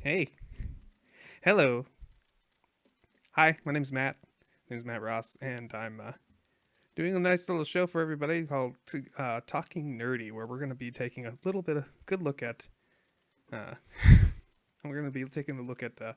Hey, hello. Hi, my name's Matt. My name's Matt Ross, and I'm doing a nice little show for everybody called Talking Nerdy, where we're going to be taking a little bit of good look at. Uh, we're going to be taking a look at a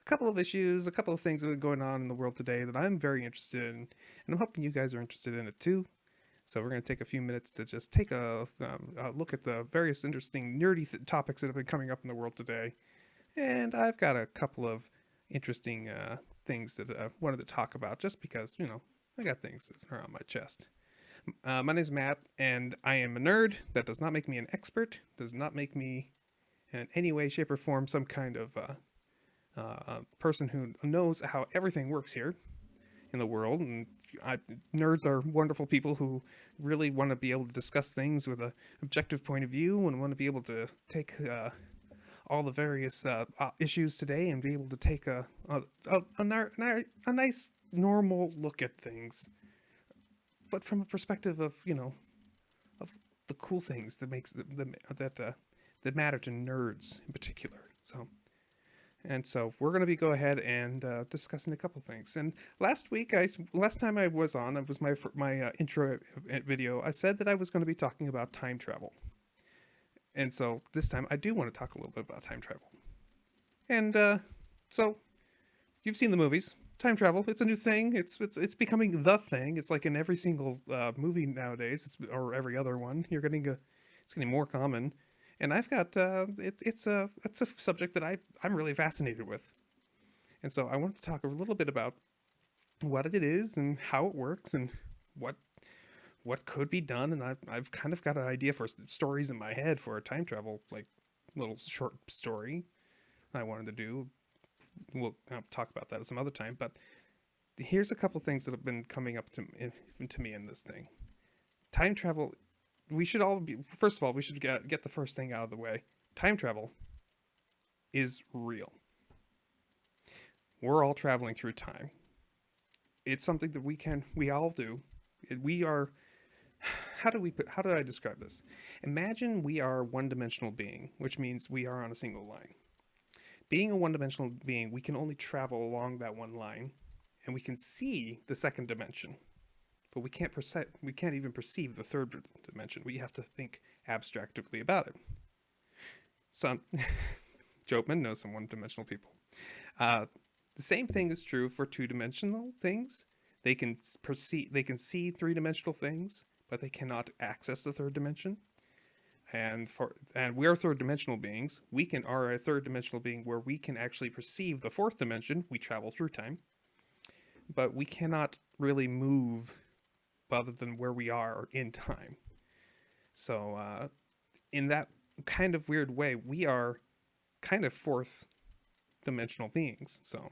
couple of issues, a couple of things that are going on in the world today that I'm very interested in, and I'm hoping you guys are interested in it too. So we're going to take a few minutes to just take a look at the various interesting nerdy topics that have been coming up in the world today. And I've got a couple of interesting things that I wanted to talk about just because, I got things that are on my chest. My name is Matt, and I am a nerd. That does not make me an expert, does not make me in any way, shape, or form some kind of person who knows how everything works here in the world. And I, nerds are wonderful people who really want to be able to discuss things with an objective point of view and want to be able to take all the various issues today and be able to take a nice normal look at things, but from a perspective of of the cool things that makes that matter to nerds in particular. So we're going to be go ahead and discussing a couple things. And last time I was on, it was my intro video. I said that I was going to be talking about time travel, and so this time I do want to talk a little bit about time travel. And so you've seen the movies. Time travel, it's a new thing. It's becoming the thing. It's like in every single movie nowadays, or every other one. It's getting more common. And I've got it's a subject that I'm really fascinated with. And so I wanted to talk a little bit about what it is and how it works and what what could be done. And I've kind of got an idea for stories in my head for a time travel like little short story I wanted to do. We'll talk about that some other time. But here's a couple things that have been coming up to me in this thing. Time travel. We should all be first of all. We should get the first thing out of the way. Time travel is real. We're all traveling through time. It's something that we all do. We are. How do I describe this? Imagine we are a one-dimensional being, which means we are on a single line. Being a one-dimensional being, we can only travel along that one line, and we can see the second dimension, but we can't even perceive the third dimension. We have to think abstractly about it. Some Jopman knows some one-dimensional people. Uh, the same thing is true for two-dimensional things. They can see three-dimensional things, but they cannot access the third dimension. And we are third dimensional beings. We can are a third dimensional being where we can actually perceive the fourth dimension. We travel through time, but we cannot really move other than where we are in time. So in that kind of weird way, we are kind of fourth dimensional beings. So,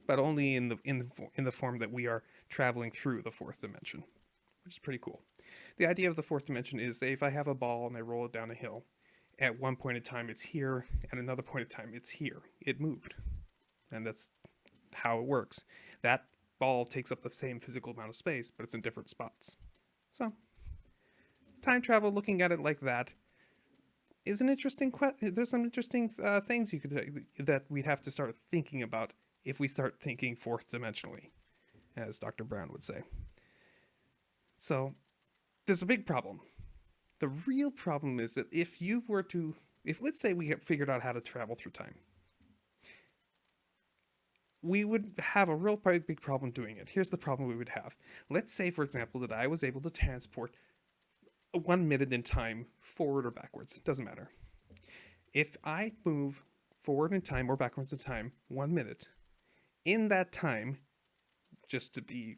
but only in the form that we are traveling through the fourth dimension, which is pretty cool. The idea of the fourth dimension is that if I have a ball and I roll it down a hill, at one point in time it's here, at another point in time it's here. It moved, and that's how it works. That ball takes up the same physical amount of space, but it's in different spots. So, time travel, looking at it like that, is an interesting question. There's some interesting things that we'd have to start thinking about if we start thinking fourth dimensionally, as Dr. Brown would say. So, there's a big problem. The real problem is that if let's say we have figured out how to travel through time, we would have a real big problem doing it. Here's the problem we would have. Let's say, for example, that I was able to transport 1 minute in time forward or backwards. It doesn't matter. If I move forward in time or backwards in time 1 minute, in that time, just to be,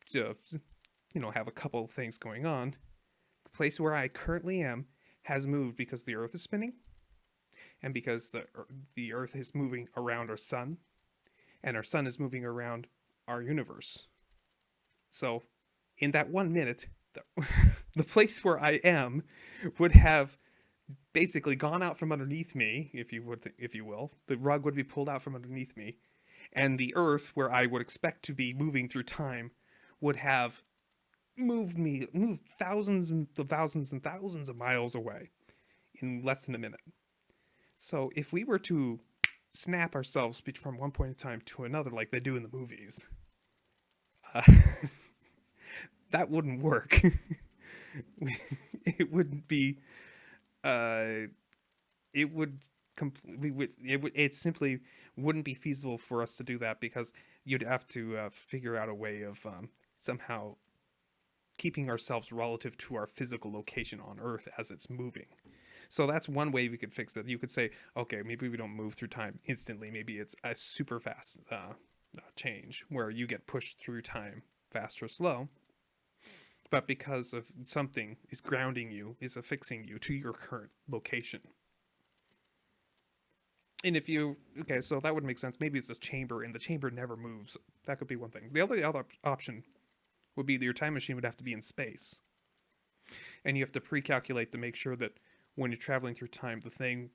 just, have a couple of things going on, the place where I currently am has moved because the Earth is spinning, and because the Earth is moving around our sun, and our sun is moving around our universe. So, in that 1 minute, the place where I am would have basically gone out from underneath me, if you will. The rug would be pulled out from underneath me, and the Earth, where I would expect to be moving through time, would have moved thousands and thousands and thousands of miles away in less than a minute. So if we were to snap ourselves from one point in time to another like they do in the movies, uh, that wouldn't work. It wouldn't be. Uh, it would completely. It simply wouldn't be feasible for us to do that because you'd have to figure out a way of somehow keeping ourselves relative to our physical location on Earth as it's moving. So that's one way we could fix it. You could say, okay, maybe we don't move through time instantly. Maybe it's a super fast change where you get pushed through time fast or slow. But because of something is grounding you, is affixing you to your current location. And if you, okay, so that would make sense. Maybe it's this chamber and the chamber never moves. That could be one thing. The other option would be that your time machine would have to be in space. And you have to pre-calculate to make sure that when you're traveling through time, the thing,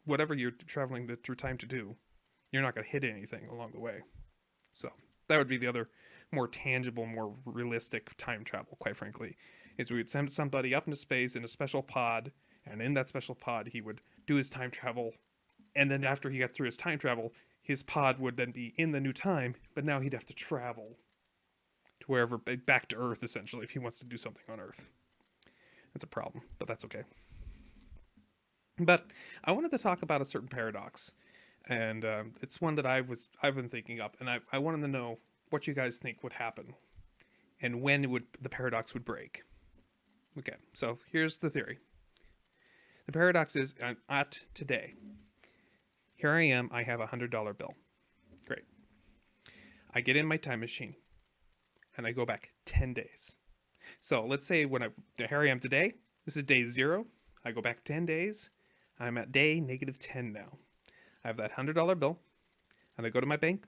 whatever you're traveling through time to do, you're not going to hit anything along the way. So that would be the other more tangible, more realistic time travel, quite frankly, is we would send somebody up into space in a special pod, and in that special pod, he would do his time travel. And then after he got through his time travel, his pod would then be in the new time, but now he'd have to travel to wherever, back to Earth, essentially, if he wants to do something on Earth. That's a problem, but that's okay. But I wanted to talk about a certain paradox, and it's one that I've been thinking up, and I wanted to know what you guys think would happen, and when the paradox would break. Okay, so here's the theory. The paradox is at today. Here I am. I have $100 bill. Great. I get in my time machine, and I go back 10 days. So let's say here I am today. This is day 0. I go back 10 days. I'm at day -10 now. I have that $100 bill, and I go to my bank,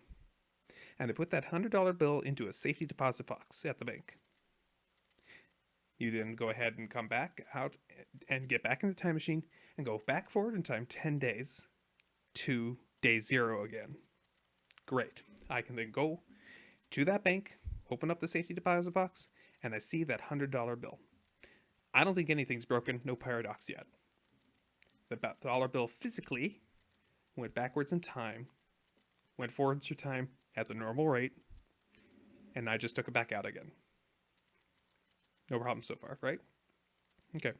and I put that $100 bill into a safety deposit box at the bank. You then go ahead and come back out and get back in the time machine and go back forward in time 10 days to day 0 again. Great. I can then go to that bank, open up the safety deposit box, and I see that $100 bill. I don't think anything's broken, no paradox yet. The dollar bill physically went backwards in time, went forward through time at the normal rate, and I just took it back out again. No problem so far, right? Okay.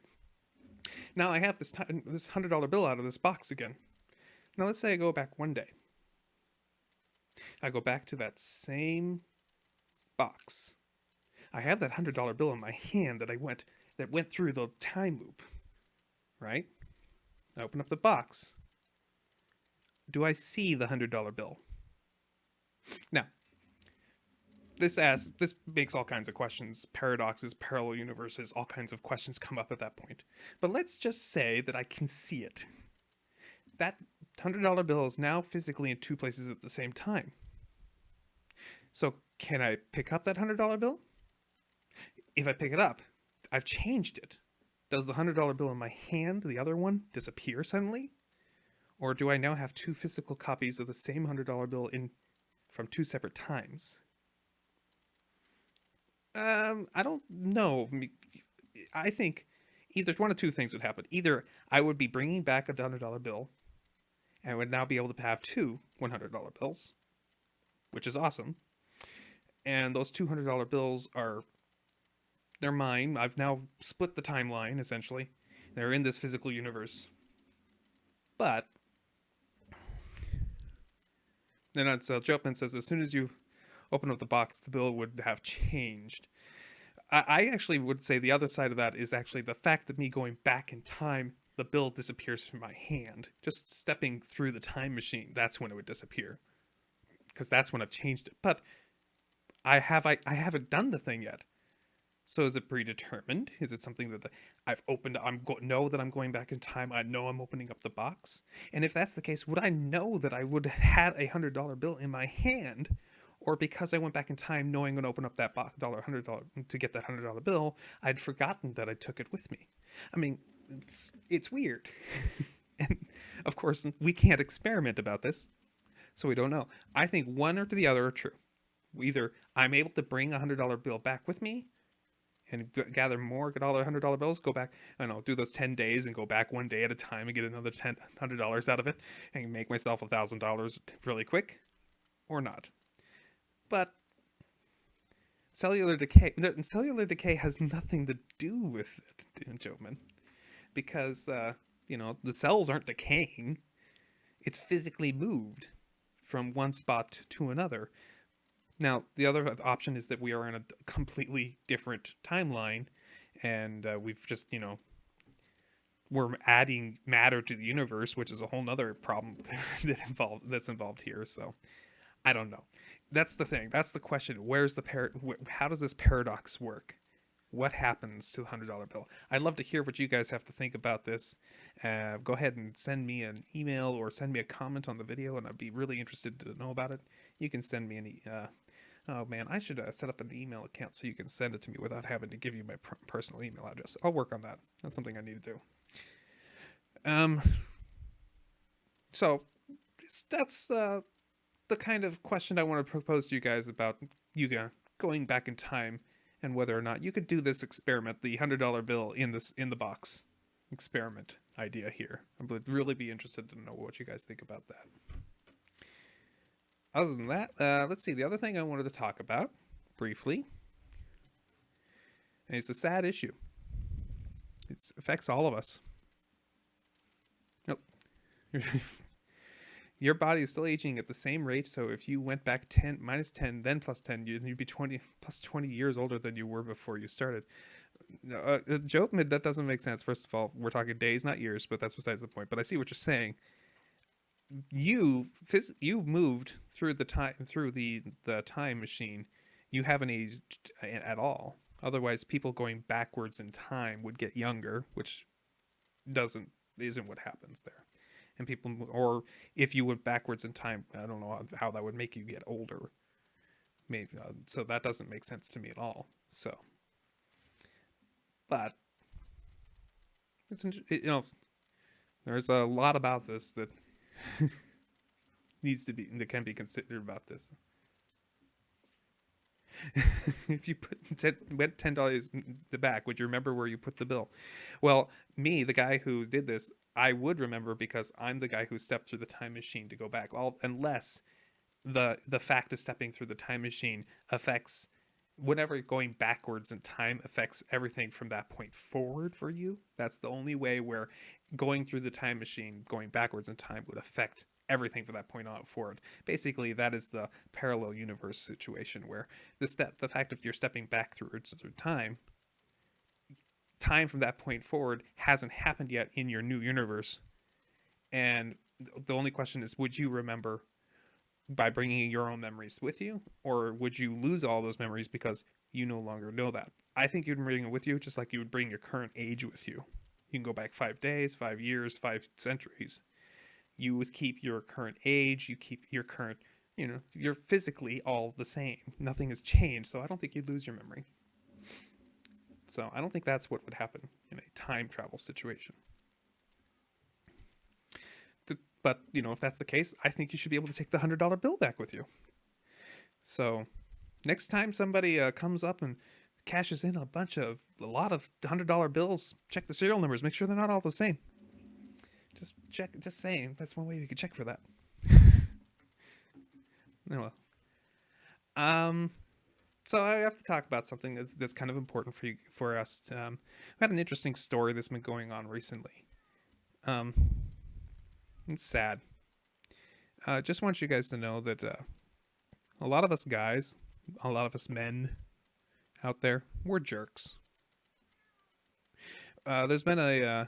Now I have this $100 bill out of this box again. Now let's say I go back one day. I go back to that same box. I have that $100 bill in my hand that went through the time loop, right? I open up the box. Do I see the $100 bill? Now, this makes all kinds of questions, paradoxes, parallel universes, all kinds of questions come up at that point. But let's just say that I can see it. That $100 bill is now physically in 2 places at the same time. So can I pick up that $100 bill? If I pick it up, I've changed it. Does the $100 bill in my hand, the other one, disappear suddenly? Or do I now have 2 physical copies of the same $100 bill from 2 separate times? I don't know. I think either one of 2 things would happen. Either I would be bringing back a $100 bill and would now be able to have 2 $100 bills, which is awesome. And those $200 bills they're mine. I've now split the timeline, essentially. They're in this physical universe. But then Jumpman says, as soon as you open up the box, the bill would have changed. I actually would say the other side of that is actually the fact that me going back in time, the bill disappears from my hand. Just stepping through the time machine, that's when it would disappear. Because that's when I've changed it. But I haven't done the thing yet. So is it predetermined? Is it something that I've opened? Know that I'm going back in time. I know I'm opening up the box. And if that's the case, would I know that I would have had a $100 bill in my hand? Or because I went back in time knowing I'm going to open up that box, $100 to get that $100 bill, I'd forgotten that I took it with me. I mean, it's weird. And of course, we can't experiment about this, so we don't know. I think one or the other are true. Either I'm able to bring a $100 bill back with me, and gather more, get all the $100 bills, go back, I don't know, do those 10 days and go back one day at a time and get another $100 out of it and make myself $1,000 really quick, or not. But cellular decay has nothing to do with it, gentlemen, because the cells aren't decaying. It's physically moved from one spot to another. Now, the other option is that we are in a completely different timeline, and we've just, we're adding matter to the universe, which is a whole nother problem that's involved here. So, I don't know. That's the thing. That's the question. How does this paradox work? What happens to the $100 bill? I'd love to hear what you guys have to think about this. Go ahead and send me an email or send me a comment on the video, and I'd be really interested to know about it. You can send me any. Oh man, I should set up an email account so you can send it to me without having to give you my personal email address. I'll work on that. That's something I need to do. So that's the kind of question I want to propose to you guys about going back in time and whether or not you could do this experiment, the $100 bill in the box experiment idea here. I would really be interested to know what you guys think about that. Other than that, let's see. The other thing I wanted to talk about briefly is a sad issue. It affects all of us. Nope. Your body is still aging at the same rate, so if you went back 10, minus 10, then plus 10, you'd be 20 years older than you were before you started. Joe, that doesn't make sense. First of all, we're talking days, not years, but that's besides the point. But I see what you're saying. You moved through the time machine. You haven't aged at all. Otherwise, people going backwards in time would get younger, which isn't what happens there. And or if you went backwards in time, I don't know how that would make you get older. Maybe so that doesn't make sense to me at all. So, but there's a lot about this that that can be considered about this. If you went $10 the back, would you remember where you put the bill? Well, me, the guy who did this, I would remember because I'm the guy who stepped through the time machine to go back. Unless the fact of stepping through the time machine affects whenever going backwards in time affects everything from that point forward for you. That's the only way where going through the time machine, going backwards in time, would affect everything from that point on forward. Basically, that is the parallel universe situation where the fact of you're stepping back through time from that point forward hasn't happened yet in your new universe. And the only question is, would you remember by bringing your own memories with you, or would you lose all those memories because you no longer know that? I think you'd bring it with you just like you would bring your current age with you. You can go back 5 days, 5 years, 5 centuries. You keep your current age, you keep your current, you're physically all the same. Nothing has changed, so I don't think you'd lose your memory. So I don't think that's what would happen in a time travel situation. But, if that's the case, I think you should be able to take the $100 bill back with you. So next time somebody comes up and cashes in a lot of $100 bills, check the serial numbers, make sure they're not all the same. Just saying, that's one way we could check for that. Oh, well. So I have to talk about something that's kind of important for us. We had an interesting story that's been going on recently. It's sad. I just want you guys to know that a lot of us guys, a lot of us men out there, we're jerks. There's been a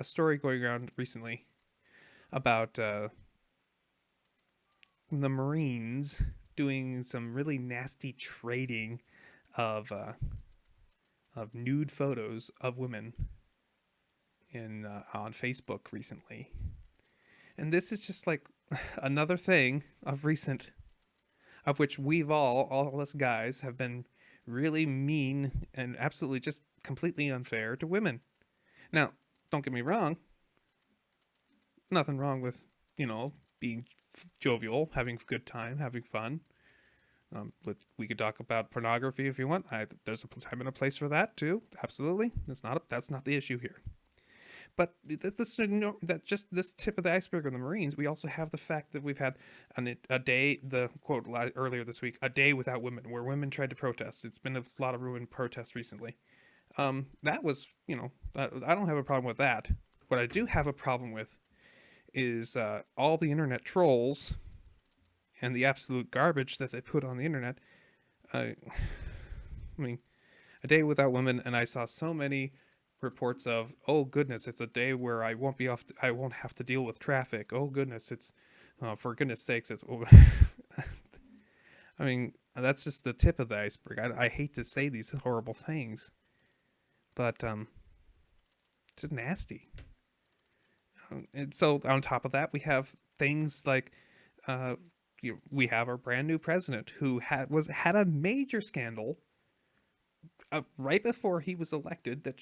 story going around recently about the Marines doing some really nasty trading of nude photos of women on Facebook recently. And this is just like another thing of which we've all us guys have been really mean and absolutely just completely unfair to women. Now, don't get me wrong. Nothing wrong with, being jovial, having a good time, having fun. We could talk about pornography if you want. There's a time and a place for that too. Absolutely, that's not the issue here. But that just this tip of the iceberg of the Marines. We also have the fact that we've had a day, the quote earlier this week, a day without women, where women tried to protest. It's been a lot of women protests recently. That was, I don't have a problem with that. What I do have a problem with is all the internet trolls and the absolute garbage that they put on the internet. I mean, a day without women, and I saw so many reports of, oh goodness, it's a day where I won't have to deal with traffic. Oh goodness, it's for goodness sakes, it's. I mean, that's just the tip of the iceberg. I hate to say these horrible things, but it's nasty. And so on top of that, we have things like we have our brand new president who had a major scandal right before he was elected that,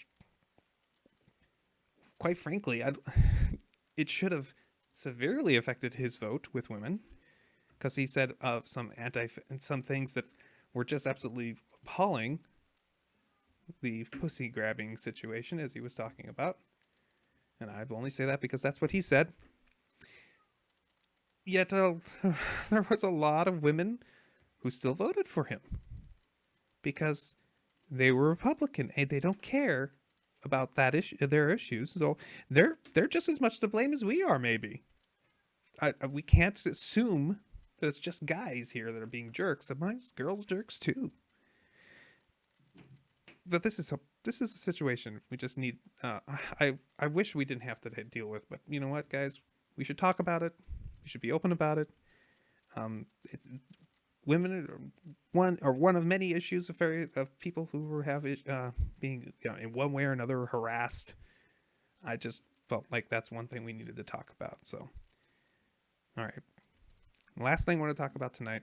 quite frankly, it should have severely affected his vote with women, because he said some things that were just absolutely appalling. The pussy grabbing situation, as he was talking about, and I only say that because that's what he said. Yet there was a lot of women who still voted for him because they were Republican and they don't care about that their issues. So they're just as much to blame as we are. Maybe we can't assume that it's just guys here that are being jerks. Sometimes girls jerks too. But this is a situation we just need. I wish we didn't have to deal with, but you know what, guys, we should talk about it. We should be open about it. It's women are one of many issues of people who have being in one way or another harassed. I just felt like that's one thing we needed to talk about. So, all right. Last thing I want to talk about tonight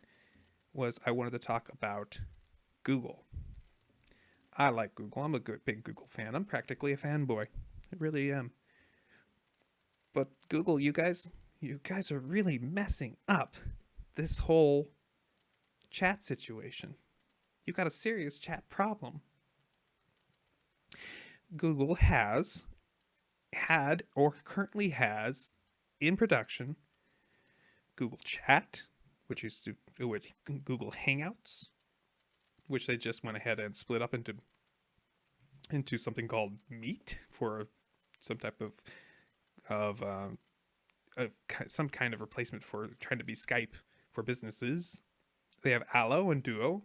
was I wanted to talk about Google. I like Google. I'm a big Google fan. I'm practically a fanboy. I really am. But Google, you guys are really messing up this whole chat situation. You've got a serious chat problem. Google has had or currently has in production Google Chat, which used to Google Hangouts, which they just went ahead and split up into something called Meet for some type of some kind of replacement for trying to be Skype for businesses. They have Allo and Duo.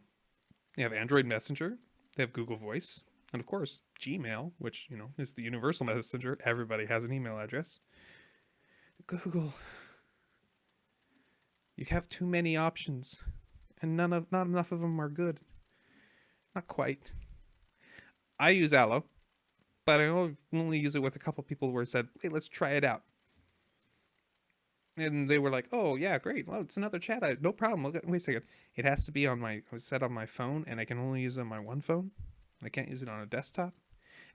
They have Android Messenger. They have Google Voice. And of course, Gmail, which, is the universal messenger. Everybody has an email address. Google, you have too many options, and not enough of them are good. Not quite. I use Allo, but I only use it with a couple people where I said, hey, let's try it out. And they were like, oh, yeah, great. Well, it's another chat. No problem. Wait a second. It has to be set on my phone, and I can only use it on my one phone. I can't use it on a desktop.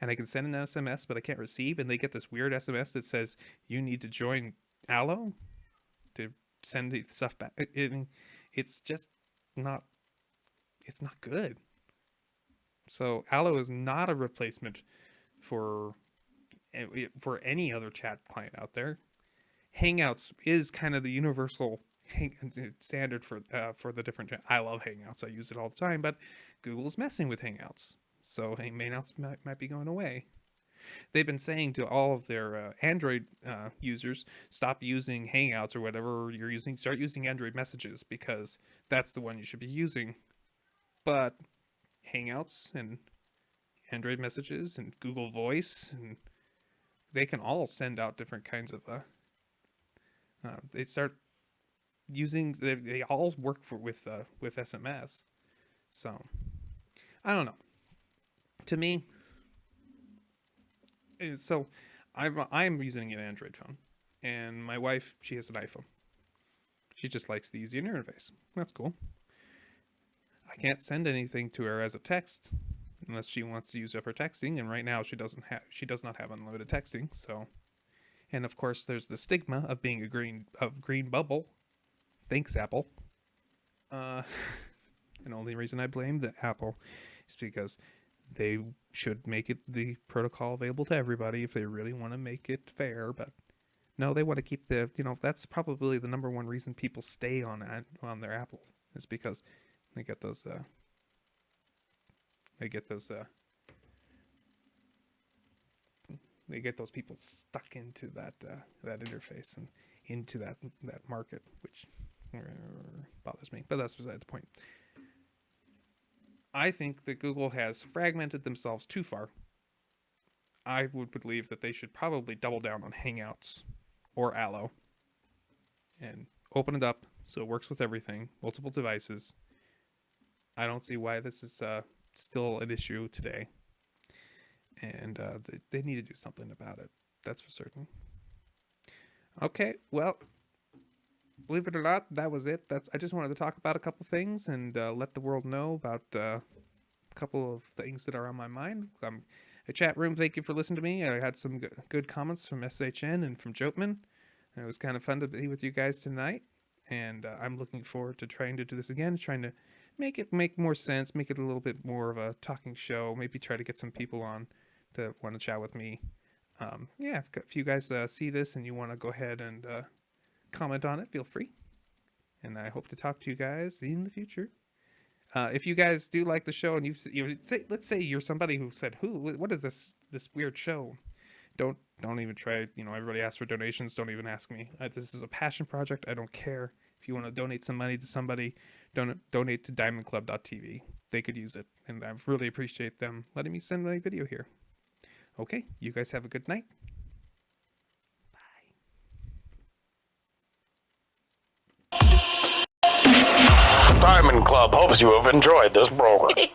And I can send an SMS, but I can't receive. And they get this weird SMS that says, you need to join Allo to send the stuff back. It's just not good. So Allo is not a replacement for any other chat client out there. Hangouts is kind of the universal standard for the different. I love Hangouts. I use it all the time, but Google's messing with Hangouts, so Hangouts might be going away. They've been saying to all of their Android users, stop using Hangouts or whatever you're using. Start using Android Messages, because that's the one you should be using. But Hangouts and Android Messages and Google Voice, and they can all send out different kinds of. They start using. They all work with SMS. So I don't know. To me, so I'm using an Android phone, and my wife, she has an iPhone. She just likes the easy interface. That's cool. I can't send anything to her as a text unless she wants to use up her texting, and right now she does not have unlimited texting. So, and of course there's the stigma of being green bubble. Thanks, Apple. And the only reason I blame the Apple is because they should make it the protocol available to everybody if they really want to make it fair. But no, they want to keep the, that's probably the number one reason people stay on their Apple is because they get those people stuck into that interface and into that market, which bothers me. But that's beside the point. I think that Google has fragmented themselves too far. I would believe that they should probably double down on Hangouts or Allo and open it up so it works with everything, multiple devices. I don't see why this is still an issue today. And they need to do something about it. That's for certain. Okay, well, believe it or not, that was it. I just wanted to talk about a couple things and let the world know about a couple of things that are on my mind. A chat room, thank you for listening to me. I had some good comments from SHN and from Joteman. It was kind of fun to be with you guys tonight. And I'm looking forward to trying to do this again, trying to make more sense, make it a little bit more of a talking show, maybe try to get some people on to want to chat with me. If you guys see this and you want to go ahead and comment on it, feel free. And I hope to talk to you guys in the future. If you guys do like the show and let's say you're somebody who said, what is this weird show? Don't even try. Everybody asks for donations. Don't even ask me. This is a passion project. I don't care. If you want to donate some money to somebody, donate to diamondclub.tv. They could use it. And I really appreciate them letting me send my video here. Okay, you guys have a good night. Diamond Club hopes you have enjoyed this program.